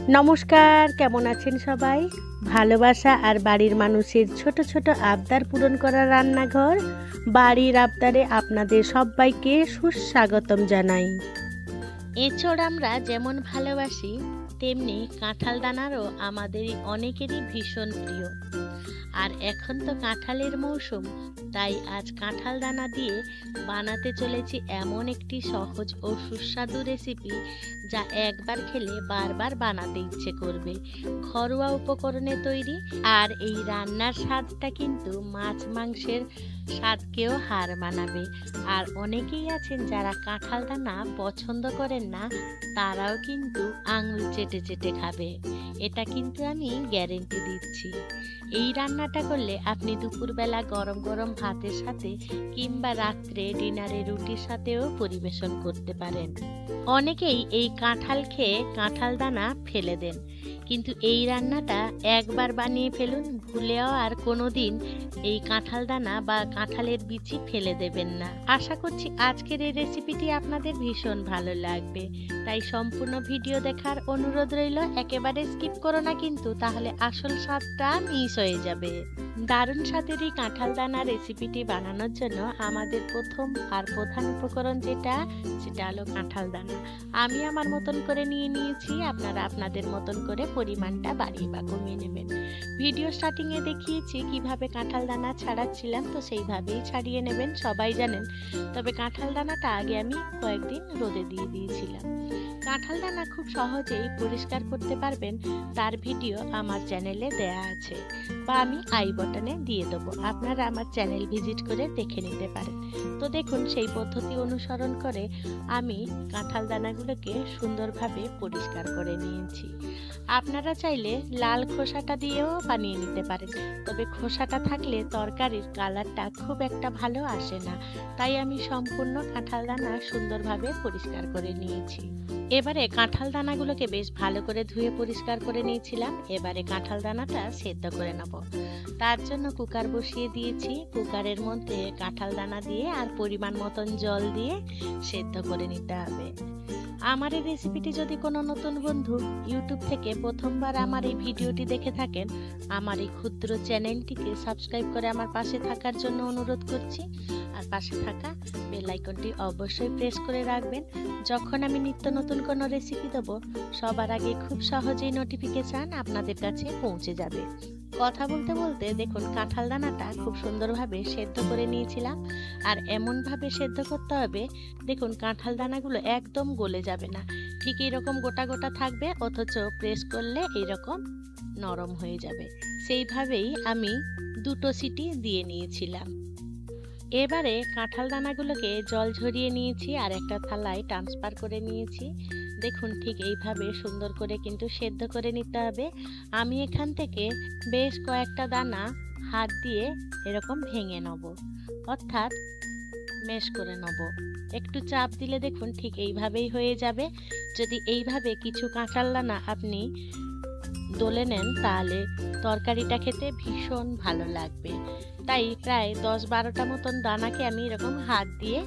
নমস্কার, কেমন আছেন সবাই? ভালোবাসা আর বাড়ির মানুষের ছোট ছোট আবদার পূরণ করা রান্নাঘর বাড়ির আবদারে আপনাদের সবাইকে সুস্বাগতম জানাই। এঁচোড় আমরা যেমন ভালোবাসি, তেমনি কাঁঠাল দানারও আমাদের অনেকেরই ভীষণ প্রিয়। আর এখন তো কাঁঠালের মৌসুম, তাই আজ কাঁঠাল দানা দিয়ে বানাতে চলেছি এমন একটি সহজ ও সুস্বাদু রেসিপি যা একবার খেলে বারবার বানাতে ইচ্ছে করবে। ঘরোয়া উপকরণে তৈরি, আর এই রান্নার স্বাদটা কিন্তু মাছ মাংসের স্বাদকেও হার মানাবে। আর অনেকেই আছেন যারা কাঁঠাল দানা পছন্দ করেন না, তারাও কিন্তু আঙুল চেটে চেটে খাবে। এটা কিন্তু আমি গ্যারেন্টি দিচ্ছি। এই রান্নাটা করলে আপনি দুপুরবেলা গরম গরম ভাতের সাথে কিংবা রাত্রে ডিনারে রুটির সাথেও পরিবেশন করতে পারেন। অনেকেই এই কাঁঠাল খেয়ে কাঁঠাল দানা ফেলে দেন, কিন্তু এই রান্নাটা একবার বানিয়ে ফেলুন, ভুলেও আর কোনোদিন এই কাঁঠাল দানা বা কাঁঠালের বিচি ফেলে দেবেন না। আশা করছি আজকের এই রেসিপিটি আপনাদের ভীষণ ভালো লাগবে, তাই সম্পূর্ণ ভিডিও দেখার অনুরোধ রইল। একেবারে স্কিপ করো না কিন্তু, তাহলে আসল স্বাদটা মিস হয়ে যাবে। দারুণ স্বাদের এই কাঁঠাল দানা রেসিপিটি বানানোর জন্য আমাদের প্রথম আর প্রধান উপকরণ সেটা হলো কাঁঠাল দানা। আমি আমার মতন করে নিয়ে নিয়েছি, আপনারা আপনাদের মতন করে পরিমাণটা বাড়িয়ে বা কমিয়ে নেবেন। ভিডিও স্টার্টিংয়ে দেখিয়েছি কিভাবে কাঁঠাল দানা ছাড়াচ্ছিলাম, তো সেইভাবেই ছাড়িয়ে নেবেন, সবাই জানেন। তবে কাঁঠাল দানাটা আগে আমি কয়েকদিন রোদে দিয়ে দিয়েছিলাম। কাঁঠাল দানা খুব সহজেই পরিষ্কার করতে পারবেন, তার ভিডিও আমার চ্যানেলে দেয়া আছে, বা আমি আই বাটনে দিয়ে দেবো, আপনারা আমার চ্যানেল ভিজিট করে দেখে নিতে পারেন। তো দেখুন, সেই পদ্ধতি অনুসরণ করে আমি কাঁঠাল দানাগুলোকে সুন্দরভাবে পরিষ্কার করে নিয়েছি। আপনারা চাইলে লাল খোসাটা দিয়েও বানিয়ে নিতে পারেন, তবে খোসাটা থাকলে তরকারির কালারটা খুব একটা ভালো আসে না, তাই আমি সম্পূর্ণ কাঁঠাল দানা সুন্দরভাবে পরিষ্কার করে নিয়েছি। এবারে কাঁঠাল দানাগুলোকে বেশ ভালো করে ধুয়ে পরিষ্কার করে নিয়েছিলাম। এবারে কাঁঠাল দানাটা সেদ্ধ করে নেব। তার জন্য কুকার বসিয়ে দিয়েছি। কুকারের মধ্যে কাঁঠাল দানা দিয়ে আর পরিমাণ মতন জল দিয়ে সেদ্ধ করে নিতে হবে। আমার এই রেসিপিটি যদি কোনো নতুন বন্ধু ইউটিউব থেকে প্রথমবার আমার এই ভিডিওটি দেখে থাকেন, আমার এই ক্ষুদ্র চ্যানেলটিকে সাবস্ক্রাইব করে আমার পাশে থাকার জন্য অনুরোধ করছি। আর পাশে থাকা বেল আইকনটি অবশ্যই প্রেস করে রাখবেন। যখন আমি নিত্য নতুন কোনো রেসিপি দেবো, সবার আগে খুব সহজেই নোটিফিকেশন আপনাদের কাছে পৌঁছে যাবে। কথা বলতে বলতে দেখুন, কাঁঠাল দানাটা খুব সুন্দরভাবে সেদ্ধ করে নিয়েছিলাম। আর এমনভাবে সেদ্ধ করতে হবে, দেখুন কাঁঠাল দানাগুলো একদম গলে যাবে না, ঠিক এইরকম গোটা গোটা থাকবে, অথচ প্রেস করলে এইরকম নরম হয়ে যাবে। সেইভাবেই আমি 2টো সিটি দিয়ে নিয়েছিলাম। এবারে কাঁঠাল দানাগুলোকে জল ঝরিয়ে নিয়েছি আর একটা থালায় ট্রান্সফার করে নিয়েছি। দেখুন, ঠিক এইভাবে সুন্দর করে কিন্তু সেদ্ধ করে নিতে হবে। আমি এখান থেকে বেশ কয়েকটা দানা হাত দিয়ে এরকম ভেঙে নেব, অর্থাৎ ম্যাশ করে নেব। একটু চাপ দিলে দেখুন ঠিক এইভাবেই হয়ে যাবে। যদি এইভাবে কিছু কাঁঠাল দানা আপনি দলে নেন, তাহলে তরকারিটা খেতে ভীষণ ভালো লাগবে। তাই প্রায় 10-12টা মতন দানাকে আমি এরকম হাত দিয়ে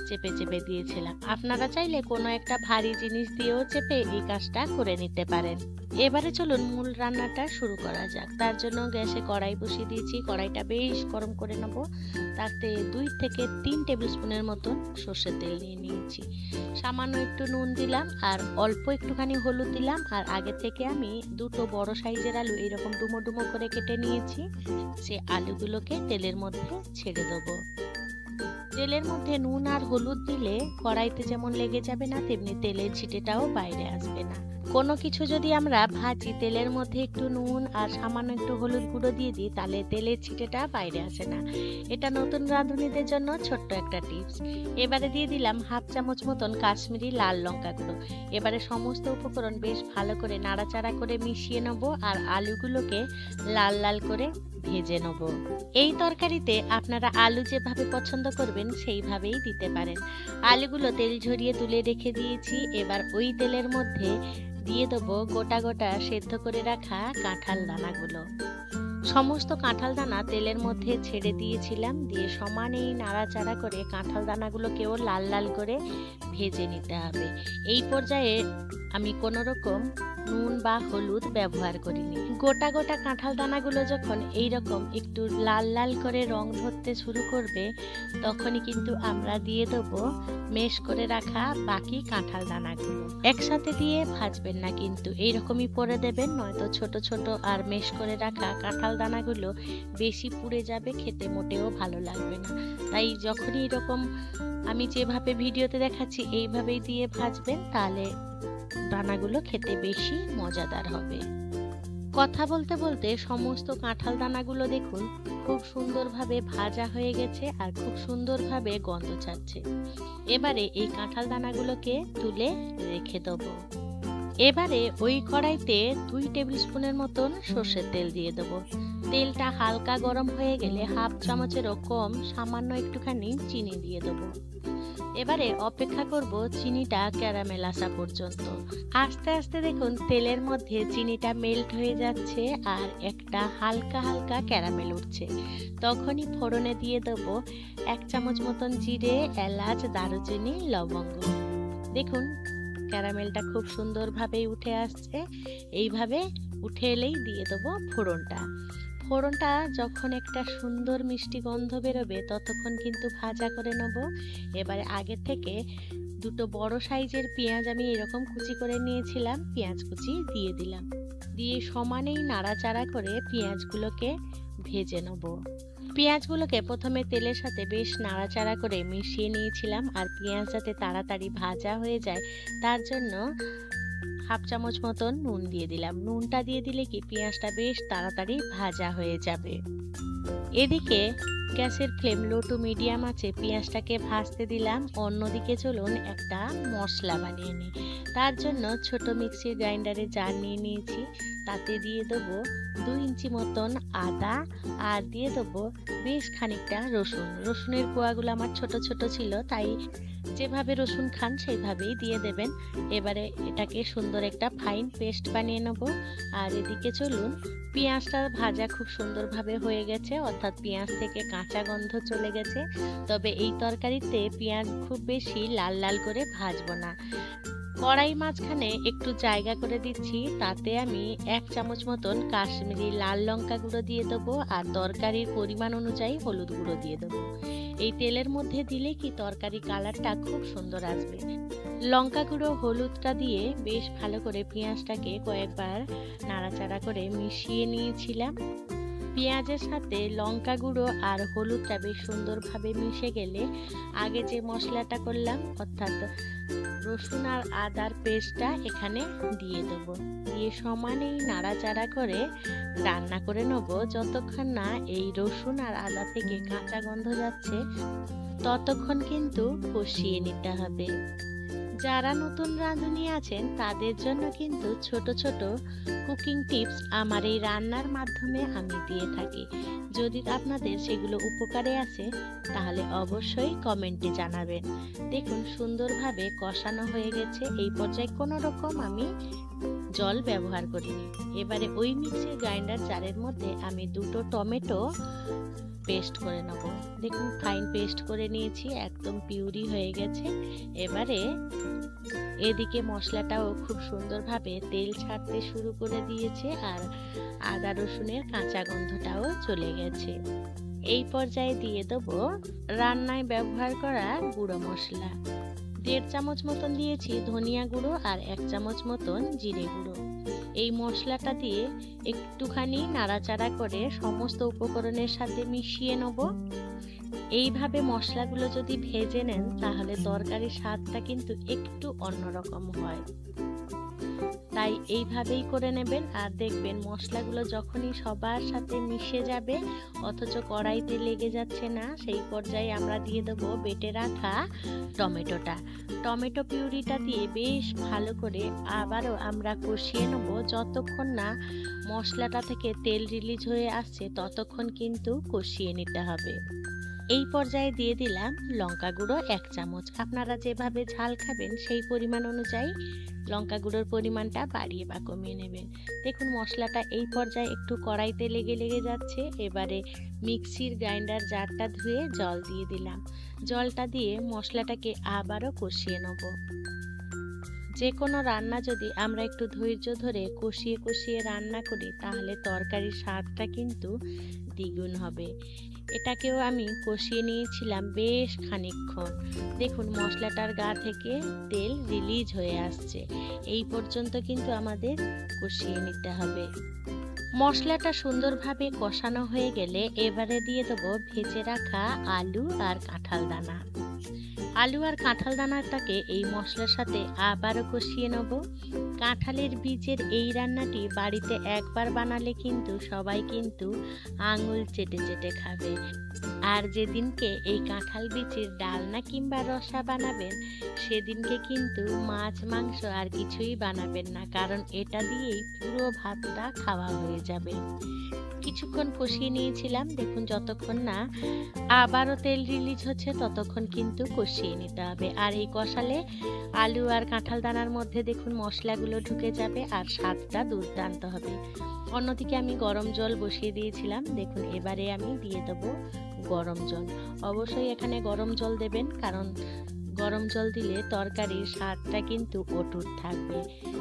চেপে চেপে দিয়েছিলাম। আপনারা চাইলে কোনো একটা ভারী জিনিস দিয়েও চেপে এই কাজটা করে নিতে পারেন। এবারে চলুন মূল রান্নাটা শুরু করা যাক। তার জন্য গ্যাসে কড়াই বসিয়ে দিয়েছি। কড়াইটা বেশ গরম করে নেব। তাতে 2 থেকে 3 টেবিল স্পুনের মতন সর্ষের তেল নিয়ে নিয়েছি। সামান্য একটু নুন দিলাম আর অল্প একটুখানি হলুদ দিলাম। আর আগে থেকে আমি 2টো বড় সাইজের আলু এরকম ডুমো ডুমো করে কেটে নিয়েছি। সে আলুগুলোকে তেলের মধ্যে ছেড়ে দেবো। তেলের মধ্যে নুন আর হলুদ দিলে কড়াইতে যেমন লেগে যাবে না, তেমনি তেলের ছিটেটাও বাইরে আসবে না। কোনো কিছু যদি আমরা ভাজি, তেলের মধ্যে একটু নুন আর সামান্য একটু হলুদ গুঁড়ো দিয়ে দিই, তাহলে তেলের ছিটেটা বাইরে আসে না। এটা নতুন রাঁধুনিদের জন্য ছোট্ট একটা টিপস। এবারে দিয়ে দিলাম 1/2 চামচ মতন কাশ্মীরি লাল লঙ্কা গুঁড়ো। এবারে সমস্ত উপকরণ বেশ ভালো করে নাড়াচাড়া করে মিশিয়ে নেব আর আলুগুলোকে লাল লাল করে ভেজে নেব। এই তরকারিতে আপনারা আলু যেভাবে পছন্দ করবেন সেইভাবেই দিতে পারেন। আলুগুলো তেল ঝরিয়ে তুলে রেখে দিয়েছি। এবার ওই তেলের মধ্যে দিয়ে দেবো গোটা গোটা সেদ্ধ করে রাখা কাঁঠাল দানাগুলো। সমস্ত কাঁঠাল দানা তেলের মধ্যে ছেড়ে দিয়েছিলাম, দিয়ে সমানেই নাড়াচাড়া করে কাঁঠাল দানাগুলোকেও লাল লাল করে ভেজে নিতে হবে। এই পর্যায়ে আমি কোনো রকম নুন বা হলুদ ব্যবহার করিনি। গোটা গোটা কাঁঠাল দানাগুলো যখন এইরকম একটু লাল লাল করে রং ধরতে শুরু করবে, তখনই কিন্তু আমরা দিয়ে দেবো মেশ করে রাখা বাকি কাঁঠাল দানাগুলো। একসাথে দিয়ে ভাজবেন না, কিন্তু এইরকমই করে দেবেন, নয়তো ছোট ছোট আর মেশ করে রাখা কাঁঠাল দানাগুলো বেশি পুড়ে যাবে, খেতে মোটেও ভালো লাগবে না। তাই যখনই এরকম আমি যেভাবে ভিডিওতে দেখাচ্ছি এইভাবেই দিয়ে ভাজবেন, তাহলে দানাগুলো খেতে বেশি মজাদার হবে। কথা বলতে বলতে সমস্ত কাঁঠাল দানাগুলো দেখুন খুব সুন্দরভাবে ভাজা হয়ে গেছে আর খুব সুন্দরভাবে গন্ধ ছাড়ছে। এবারে এই কাঁঠাল দানাগুলোকে তুলে রেখে দেবো। এবারে ওই কড়াইতে 2 টেবিল স্পুনের মতন সর্ষের তেল দিয়ে দেবো। তেলটা হালকা গরম হয়ে গেলে হাফ চামচেরও কম সামান্য একটুখানি চিনি দিয়ে দেবো। এবারে অপেক্ষা করব চিনিটা ক্যারামেল আসা পর্যন্ত। আস্তে আস্তে দেখুন তেলের মধ্যে চিনিটা মেল্ট হয়ে যাচ্ছে আর একটা হালকা হালকা ক্যারামেল উঠছে। তখনই ফোড়নে দিয়ে দেবো 1 চামচ মতন জিরে, এলাচ, দারুচিনি, লবঙ্গ। দেখুন ক্যারামেলটা খুব সুন্দরভাবেই উঠে আসছে। এইভাবে উঠে এলেই দিয়ে দেবো ফোড়নটা। ফোড়নটা যখন একটা সুন্দর মিষ্টি গন্ধ বেরোবে, ততক্ষণ কিন্তু ভাজা করে নেব। এবারে আগে থেকে 2টো বড় সাইজের পেঁয়াজ আমি এরকম কুচি করে নিয়েছিলাম, পেঁয়াজ কুচি দিয়ে দিলাম। দিয়ে সমানেই নাড়াচাড়া করে পেঁয়াজগুলোকে ভেজে নেব। পেঁয়াজগুলোকে প্রথমে তেলের সাথে বেশ নাড়াচাড়া করে মিশিয়ে নিয়েছিলাম, আর পেঁয়াজ যাতে তাড়াতাড়ি ভাজা হয়ে যায় তার জন্য হাফ চামচ মতন নুন দিয়ে দিলাম। নুনটা দিয়ে দিলে কি পেঁয়াজটা বেশ তাড়াতাড়ি ভাজা হয়ে যাবে। এদিকে গ্যাসের ফ্লেম লো টু মিডিয়াম আছে পেঁয়াজটাকে ভাজতে দিলাম। অন্যদিকে চলুন একটা মশলা বানিয়ে নিই। তার জন্য ছোট মিক্সির গ্রাইন্ডারে জার নিয়ে নিয়েছি, তাতে দিয়ে দেবো 2 ইঞ্চি মতন আদা আর দিয়ে দেবো বেশ খানিকটা রসুন। রসুনের কোয়াগুলো আমার ছোট ছোট ছিল, তাই যেভাবে রসুন খান সেইভাবেই দিয়ে দেবেন। এবারে এটাকে সুন্দর একটা ফাইন পেস্ট বানিয়ে নেব। আর এদিকে চলুন পেঁয়াজটা ভাজা খুব সুন্দরভাবে হয়ে গেছে, অর্থাৎ পেঁয়াজ থেকে কাঁচা গন্ধ চলে গেছে। তবে এই তরকারিতে পেঁয়াজ খুব বেশি লাল লাল করে ভাজবো না। কড়াই মাঝখানে একটু জায়গা করে দিচ্ছি, তাতে আমি 1 চামচ মতন কাশ্মীরি লাল লঙ্কা গুঁড়ো দিয়ে দেবো আর তরকারির পরিমাণ অনুযায়ী হলুদ গুঁড়ো দিয়ে দেবো। এই তেলের মধ্যে দিলে কি তরকারি কালারটা খুব সুন্দর আসবে। লঙ্কা গুঁড়ো হলুদটা দিয়ে বেশ ভালো করে পেঁয়াজটাকে কয়েকবার নাড়াচাড়া করে মিশিয়ে নিয়েছিলাম। পেঁয়াজের সাথে লঙ্কা গুঁড়ো আর হলুদটা বেশ সুন্দরভাবে মিশে গেলে আগে যে মশলাটা করলাম, অর্থাৎ রসুন আর আদার পেস্টটা এখানে দিয়ে দেবো। দিয়ে সমানেই নাড়াচাড়া করে রান্না করে নেব। যতক্ষণ না এই রসুন আর আদা থেকে কাঁচা গন্ধ যাচ্ছে ততক্ষণ কিন্তু কষিয়ে নিতে হবে। যারা নতুন রাঁধুনি আছেন তাদের জন্য কিন্তু ছোট ছোট কুকিং টিপস আমার এই রান্নার মাধ্যমে আমি দিয়ে থাকি। যদি আপনাদের সেগুলো উপকারে আসে তাহলে অবশ্যই কমেন্টে জানাবেন। দেখুন সুন্দরভাবে কষানো হয়ে গেছে। এই পর্যায়ে কোনো রকম আমি জল ব্যবহার করিনি। এবারে ওই মিক্সির গ্রাইন্ডার জারের মধ্যে আমি 2টো টমেটো পেস্ট করে নেব। দেখুন ফাইন পেস্ট করে নিয়েছি, একদম পিউরি হয়ে গেছে। এবারে এদিকে মশলাটাও খুব সুন্দরভাবে তেল ছাড়তে শুরু করে দিয়েছে আর আদা রসুনের কাঁচা গন্ধটাও চলে গেছে। এই পর্যায়ে দিয়ে দেবো রান্নায় ব্যবহার করা গুঁড়ো মশলা। 1.5 চামচ মতন দিয়েছি ধনিয়া গুঁড়ো আর 1 চামচ মতন জিরে গুঁড়ো। এই মশলাটা দিয়ে একটুখানি নাড়াচাড়া করে সমস্ত উপকরণের সাথে মিশিয়ে নেব। এইভাবে মশলাগুলো যদি ভেজে নেন তাহলে তরকারির স্বাদটা কিন্তু একটু অন্যরকম হয়। তাই এইভাবেই করে নেবেন। আর দেখবেন মশলাগুলো যখনই সবার সাথে মিশে যাবে অথচ কড়াইতে লেগে যাচ্ছে না, সেই পর্যায়ে আমরা দিয়ে দেবো বেটে রাখা টমেটোটা। টমেটো পিউরিটা দিয়ে বেশ ভালো করে আবারও আমরা কষিয়ে নেব। যতক্ষণ না মশলাটা থেকে তেল রিলিজ হয়ে আসছে ততক্ষণ কিন্তু কষিয়ে নিতে হবে। এই পর্যায়ে দিয়ে দিলাম লঙ্কা গুঁড়ো 1 চামচ। আপনারা যেভাবে ঝাল খাবেন সেই পরিমাণ অনুযায়ী লঙ্কা গুঁড়োর পরিমাণটা বাড়িয়ে বা কমিয়ে নেবেন। দেখুন মশলাটা এই পর্যায়ে একটু কড়াইতে লেগে লেগে যাচ্ছে। এবারে মিক্সির গ্রাইন্ডার জারটা ধুয়ে জল দিয়ে দিলাম। জলটা দিয়ে মশলাটাকে আবারও কষিয়ে নেব। যে কোনো রান্না যদি আমরা একটু ধৈর্য ধরে কষিয়ে কষিয়ে রান্না করি তাহলে তরকারির স্বাদটা কিন্তু দ্বিগুণ হবে। এটাকেও আমি কষিয়ে নিয়েছিলাম বেশ খানিকক্ষণ। দেখুন মশলাটার গা থেকে তেল রিলিজ হয়ে আসছে। এই পর্যন্ত কিন্তু আমাদের কষিয়ে নিতে হবে। মশলাটা সুন্দরভাবে কষানো হয়ে গেলে এবারে দিয়ে দেবো ভেজে রাখা আলু আর কাঁঠাল দানা। আলু আর কাঁঠাল দানাটাকে এই মশলার সাথে আবারও কষিয়ে নেব। কাঁঠালের বীজের এই রান্নাটি বাড়িতে একবার বানালে কিন্তু সবাই কিন্তু আঙুল চেটে চেটে খাবে। আর যেদিনকে এই কাঁঠাল বীজের ডালনা কিংবা রসা বানাবেন সেদিনকে কিন্তু মাছ মাংস আর কিছুই বানাবেন না, কারণ এটা দিয়েই পুরো ভাতটা খাওয়া হয়ে যাবে। কিছুক্ষণ কষিয়ে নিয়েছিলাম। দেখুন যতক্ষণ না আবারও তেল রিলিজ হচ্ছে ততক্ষণ কিন্তু কষিয়ে নিতে হবে। আর এই কষালে আলু আর কাঁঠাল দানার মধ্যে দেখুন মশলাগুলো ঢুকে যাবে আর স্বাদটা দুর্দান্ত হবে। অন্যদিকে আমি গরম জল বসিয়ে দিয়েছিলাম। দেখুন এবারে আমি দিয়ে দেবো গরম জল। অবশ্যই এখানে গরম জল দেবেন, কারণ গরম জল দিলে তরকারির স্বাদটা কিন্তু অটুট থাকবে।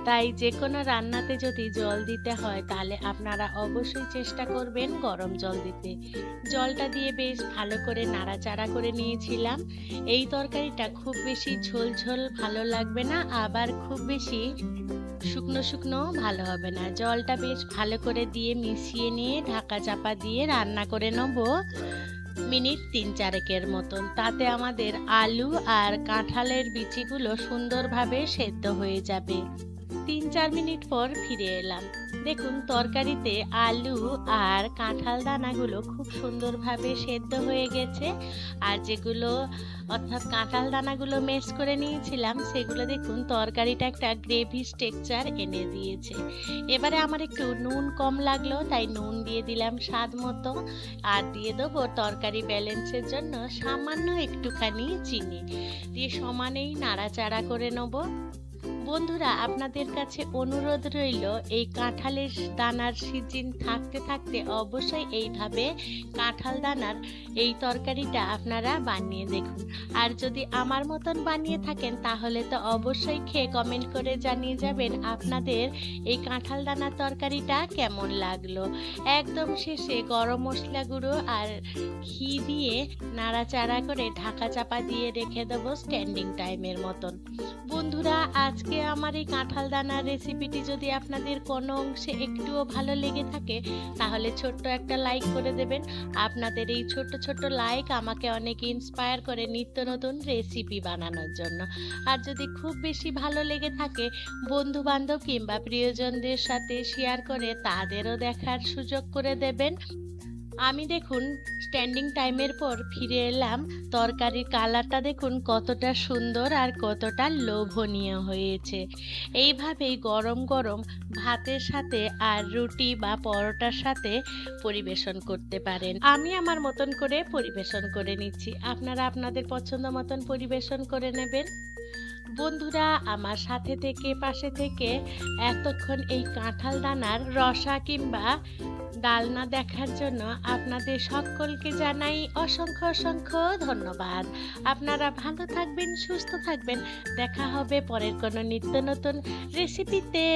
তাই যে কোনো রান্নাতে যদি জল দিতে হয় তাহলে আপনারা অবশ্যই চেষ্টা করবেন গরম জল দিতে। জলটা দিয়ে বেশ ভালো করে নাড়াচাড়া করে নিয়েছিলাম। এই তরকারিটা খুব বেশি ঝোল ঝোল ভালো লাগবে না, আবার খুব বেশি শুকনো শুকনো ভালো হবে না। জলটা বেশ ভালো করে দিয়ে মিশিয়ে নিয়ে ঢাকা চাপা দিয়ে রান্না করে নেব মিনিট ৩-৪ মতন। তাতে আমাদের আলু আর কাঁঠালের বিচিগুলো সুন্দরভাবে সেদ্ধ হয়ে যাবে। ৩-৪ মিনিট পর ফিরে এলাম। দেখুন তরকারিতে আলু আর কাঁঠাল দানাগুলো খুব সুন্দরভাবে সেদ্ধ হয়ে গেছে। আর যেগুলো অর্থাৎ কাঁঠাল দানাগুলো মেশ করে নিয়েছিলাম সেগুলো দেখুন তরকারিটা একটা গ্রেভি টেক্সচার এনে দিয়েছে। এবারে আমার একটু নুন কম লাগলো তাই নুন দিয়ে দিলাম স্বাদ মতো। আর দিয়ে দেবো তরকারি ব্যালেন্সের জন্য সামান্য একটুখানি চিনি দিয়ে সমানেই নাড়াচাড়া করে নেবো। বন্ধুরা আপনাদের কাছে অনুরোধ রইল এই কাঁঠালের দানার সিজন থাকতে থাকতে অবশ্যই এইভাবে কাঁঠাল দানার এই তরকারিটা আপনারা বানিয়ে দেখুন। আর যদি আমার মতন বানিয়ে থাকেন তাহলে তো অবশ্যই খেয়ে কমেন্ট করে জানিয়ে যাবেন আপনাদের এই কাঁঠাল দানার তরকারিটা কেমন লাগলো। একদম শেষে গরম মশলা গুঁড়ো আর ঘি দিয়ে নাড়াচাড়া করে ঢাকা চাপা দিয়ে রেখে দেবো স্ট্যান্ডিং টাইমের মতন। বন্ধুরা আজকে আমার এই কাঁঠাল দানার রেসিপিটি যদি আপনাদের কোনো অংশে একটুও ভালো লেগে থাকে তাহলে ছোট্ট একটা লাইক করে দেবেন। আপনাদের এই ছোট্ট ছোট্ট লাইক আমাকে অনেক ইন্সপায়ার করে নিত্য নতুন রেসিপি বানানোর জন্য। আর যদি খুব বেশি ভালো লেগে থাকে বন্ধু বান্ধব কিংবা প্রিয়জনদের সাথে শেয়ার করে তাদেরও দেখার সুযোগ করে দেবেন। আমি দেখুন স্ট্যান্ডিং টাইমের পর ফিরে এলাম। তরকারির কালারটা দেখুন কতটা সুন্দর আর কতটা লোভনীয় হয়েছে। এইভাবেই গরম গরম ভাতের সাথে আর রুটি বা পরোটার সাথে পরিবেশন করতে পারেন। আমি আমার মতন করে পরিবেশন করে নিচ্ছি, আপনারা আপনাদের পছন্দ মতন পরিবেশন করে নেবেন। বন্ধুরা আমার সাথে থেকে পাশে থেকে এতক্ষণ এই কাঁঠাল দানার রসা কিংবা ডালনা দেখার জন্য আপনাদের সকলকে জানাই অসংখ্য অসংখ্য ধন্যবাদ। আপনারা ভালো থাকবেন, সুস্থ থাকবেন। দেখা হবে পরের কোনো নিত্য নতুন রেসিপিতে।